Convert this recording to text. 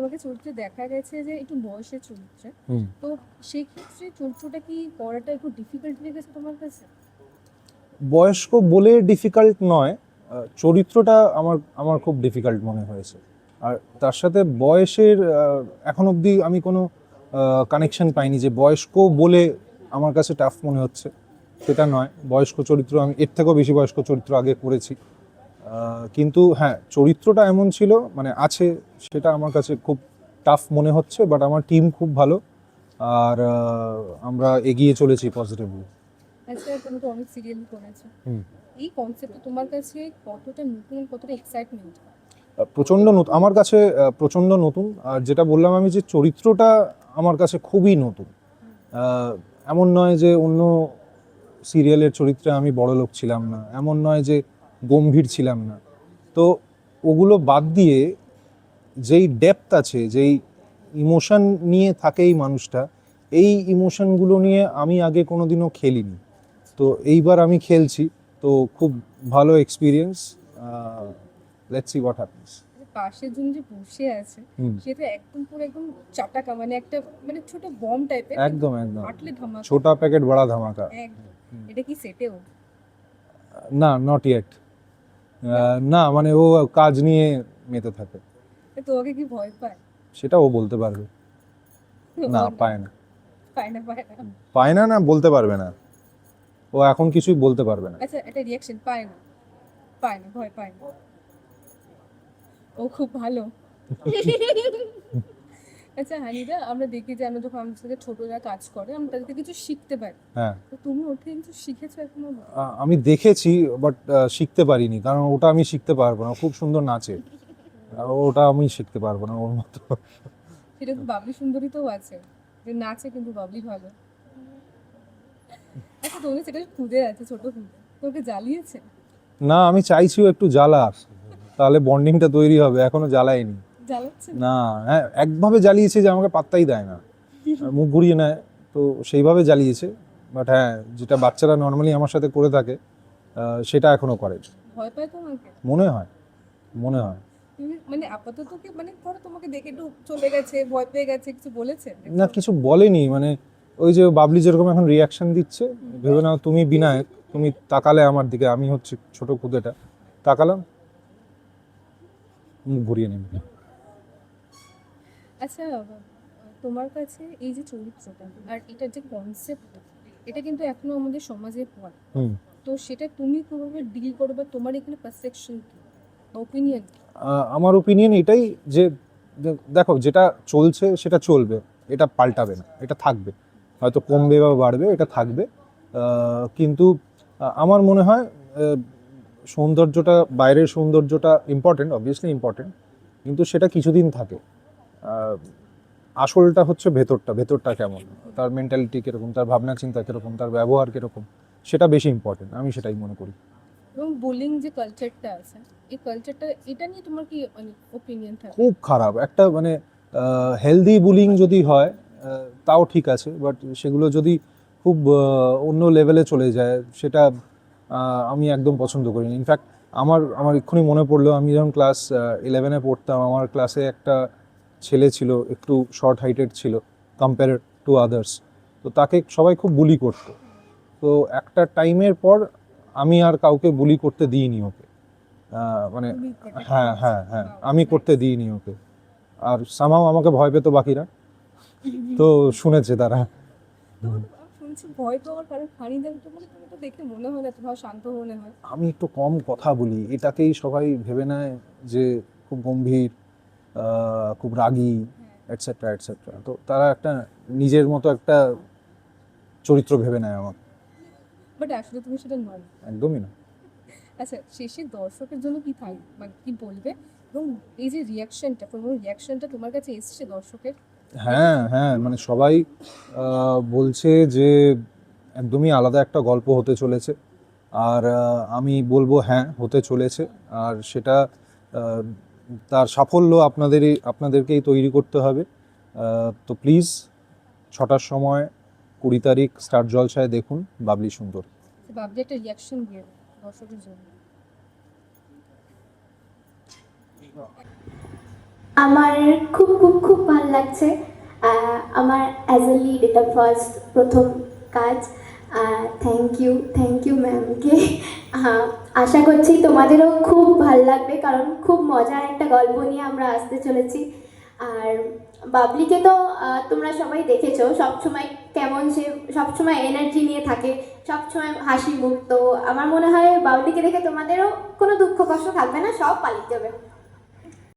তোমাকে চরিত্রে দেখা গেছে যে একটু বয়সের চরিত্রে, তো সেই ক্ষেত্রে চরিত্রটা কি করাটা একটু ডিফিকাল্ট লেগেছে তোমার কাছে? বয়স্ক বলে ডিফিকাল্ট নয়, চরিত্রটা আমার আমার খুব ডিফিকাল্ট মনে হয়েছে। আর তার সাথে বয়সের এখন অবধি আমি কোনো কানেকশন পাইনি যে বয়স্ক বলে আমার কাছে টাফ মনে হচ্ছে, সেটা নয়। বয়স্ক চরিত্র আমি এর থেকেও বেশি বয়স্ক চরিত্র আগে করেছি, কিন্তু হ্যাঁ চরিত্রটা এমন ছিল মানে আছে, সেটা আমার কাছে খুব টাফ মনে হচ্ছে। বাট আমার টিম খুব ভালো, আর আমরা এগিয়ে চলেছি পজিটিভলি। আচ্ছা, তুমি তো অনেক সিরিয়াল করেছো, এই কনসেপ্ট তোমার কাছে কতটা নতুন, কতটা এক্সাইটমেন্ট? প্রচণ্ড নতুন আমার কাছে, প্রচণ্ড নতুন। আর যেটা বললাম আমি, যে চরিত্রটা আমার কাছে খুবই নতুন। এমন নয় যে অন্য সিরিয়ালের চরিত্রে আমি বড় লোক ছিলাম না, এমন নয় যে গম্ভীর ছিলাম না। তো ওগুলো বাদ দিয়ে যেই ডেপথ আছে, যেই ইমোশন নিয়ে থাকে এই মানুষটা, এই ইমোশনগুলো নিয়ে আমি আগে কোনোদিনও খেলিনি। তো এইবার আমি খেলছি, তো খুব ভালো experience. Let's see what happens. পাশে জন যে বসে আছে সে তো একদম পুরো একদম চাটাকা, মানে একটা মানে ছোট বম টাইপের, একদম একদম ফাটলে ধামাকা। ছোটা প্যাকেট বড়া ধামাকা। একদম। এটা কি সেটেও? না, নট ইয়েট। না মানে ও কাজ নিয়ে মেতে থাকে। তোমাকে কি ভয় পায়? সেটা ও বলতে পারবে। না, ও পায় না। পায় না, পায় না। পায় না, না বলতে পারবে না। ও এখন কিছুই বলতে পারবে না। আচ্ছা, একটা রিয়াকশন, পায় না, পায় না, ভয় পায় না। ও খুব ভালো। আচ্ছা হানিদা, আমরা দেখি যে আমরা যখন আমাদের সাথে ছোটরা কাজ করে আমরা তাদেরকে কিছু শিখতে পারি। হ্যাঁ, তো তুমি ওর থেকে কিছু শিখেছো এখনো? আমি দেখেছি, বাট শিখতে পারিনি, কারণ ওটা আমি শিখতে পারবো না। খুব সুন্দর নাচে, ওটা আমি শিখতে পারবো না ওর মতো। সেটা তো বাবলি সুন্দরীতেও আছে, যে নাচে কিন্তু বাবলি ভালো। আচ্ছা, তুমি সেটা খুদে আছে, ছোট খুদে, তোকে জ্বালিয়েছে? না, আমি চাইছিও একটু জ্বালার, তাহলে বন্ডিংটা তৈরি হবে। এখনো জ্বালায়নি। জ্বালাচ্ছে না, হ্যাঁ একভাবে জ্বালিয়েছে যে আমাকে পাত্তাই দেয় না, মুখ ঘুরিয়ে নেয়, তো সেইভাবে জ্বালিয়েছে। বাট হ্যাঁ, যেটা বাচ্চারা নর্মালি আমার সাথে করে থাকে, সেটা এখনো করে। ভয় পায় তোমাকে? মনে হয়, মনে হয়। তুমি মানে আপাতত কি মানে ধরো তোমাকে দেখে একটু চলে গেছে, ভয় পেয়ে গেছে, কিছু বলেছে? না, কিছু বলেনি। মানে ওই যে বাবলি যেরকম এখন রিয়াকশন দিচ্ছে, ভেবে নাও তুমি বিনায়ক, তুমি তাকালে আমার দিকে, আমি হচ্ছে ছোট খুদেটা, তাকালাম, মুখ ঘুরিয়ে নেবে। আচ্ছা, তোমার কাছে এই যে চরিত্রটা আর এটার যে কনসেপ্টটা, এটা কিন্তু এখনো আমাদের সমাজে হয়। তো সেটা তুমি কিভাবে ডিল করো, বা তোমার এখানে পারসেপশন কি, ওপিনিয়ন? আমার ওপিনিয়ন এটাই যে দেখো, যেটা চলছে সেটা চলবে, এটা পাল্টাবে না, এটা থাকবে। হয়তো কমবে বা বাড়বে, এটা থাকবে। কিন্তু আমার মনে হয় সৌন্দর্যটা, বাইরের সৌন্দর্যটা ইম্পর্টেন্ট, অবভিয়াসলি ইম্পর্টেন্ট, কিন্তু সেটা কিছুদিন থাকে। আসলটা হচ্ছে ভেতরটা, ভেতরটা কেমন, তার মেন্টালিটি কীরকম, তার ভাবনা চিন্তা কীরকম, তার ব্যবহার কীরকম, সেটা বেশি ইম্পর্টেন্ট, আমি সেটাই মনে করি। এবং বুলিং যে কালচারটা আছে, এই কালচারটা, এটা নিয়ে তোমার কি মানে ওপিনিয়ন থাকে? খুব খারাপ একটা, মানে হেলদি বুলিং যদি হয় তাও ঠিক আছে, বাট সেগুলো যদি খুব অন্য লেভেলে চলে যায়, সেটা আমি একদম পছন্দ করি না। ইনফ্যাক্ট আমার আমার এক্ষুনি মনে পড়লো, আমি যখন ক্লাস 11-এ পড়তাম, আমার ক্লাসে একটা ছেলে ছিল, একটু শর্ট হাইটেড ছিল কম্পেয়ার টু আদার্স। তো তাকে সবাই খুব বুলি করতো। তো একটা টাইমের পর আমি আর কাউকে বুলি করতে দিইনি ওকে। মানে হ্যাঁ হ্যাঁ হ্যাঁ, আমি করতে দিইনি ওকে। আর সামাও আমাকে ভয় পেতো বাকিরা, তো শুনেছে তারা। শুনছি ভয় পাওয়ার কারণ হানিদার তো, মানে তুমি তো দেখে মনে হয় না তোমার শান্ত মনে হয়। আমি একটু কম কথা বলি, এটাকেই সবাই ভেবে নেয় যে খুব গম্ভীর, খুব রাগী, এটসেট্রা এটসেট্রা। তো তারা একটা নিজের মতো একটা চরিত্র ভেবে নেয় আমার। বাট আসলে তুমি সেটা নয়। একদমই না। আচ্ছা, শেষে দর্শকের জন্য কি থাকবে, মানে কি বলবে? এবং এই যে রিয়াকশনটা, প্রথম রিয়াকশনটা তোমার কাছে এসছে দর্শকের? হ্যাঁ হ্যাঁ, মানে সবাই বলছে যে একদমই আলাদা একটা গল্প হতে চলেছে। আর আমি বলবো হ্যাঁ, হতে চলেছে। আর সেটা তার সাফল্য আপনাদেরকেই তৈরি করতে হবে। তো প্লিজ 6টার সময় 20 তারিখ স্টার জলসায় দেখুন বাবলি সুন্দর। বাবলি একটা রিয়াকশন দিয়ে দাও দর্শকের জন্য। আমার খুব খুব খুব ভালো লাগছে। আমার অ্যাজ এ লিড এটা প্রথম কাজ। থ্যাংক ইউ ম্যামকে। আশা করছি তোমাদেরও খুব ভালো লাগবে, কারণ খুব মজার একটা গল্প নিয়ে আমরা আসতে চলেছি। আর বাবলিকে তো তোমরা সবাই দেখেছো, সবসময় কেমন সে সবসময় এনার্জি নিয়ে থাকে, সবসময় হাসি মুখ। তো আমার মনে হয় বাবলিকে দেখে তোমাদেরও কোনো দুঃখ কষ্ট থাকবে না, সব পালিয়ে যাবে।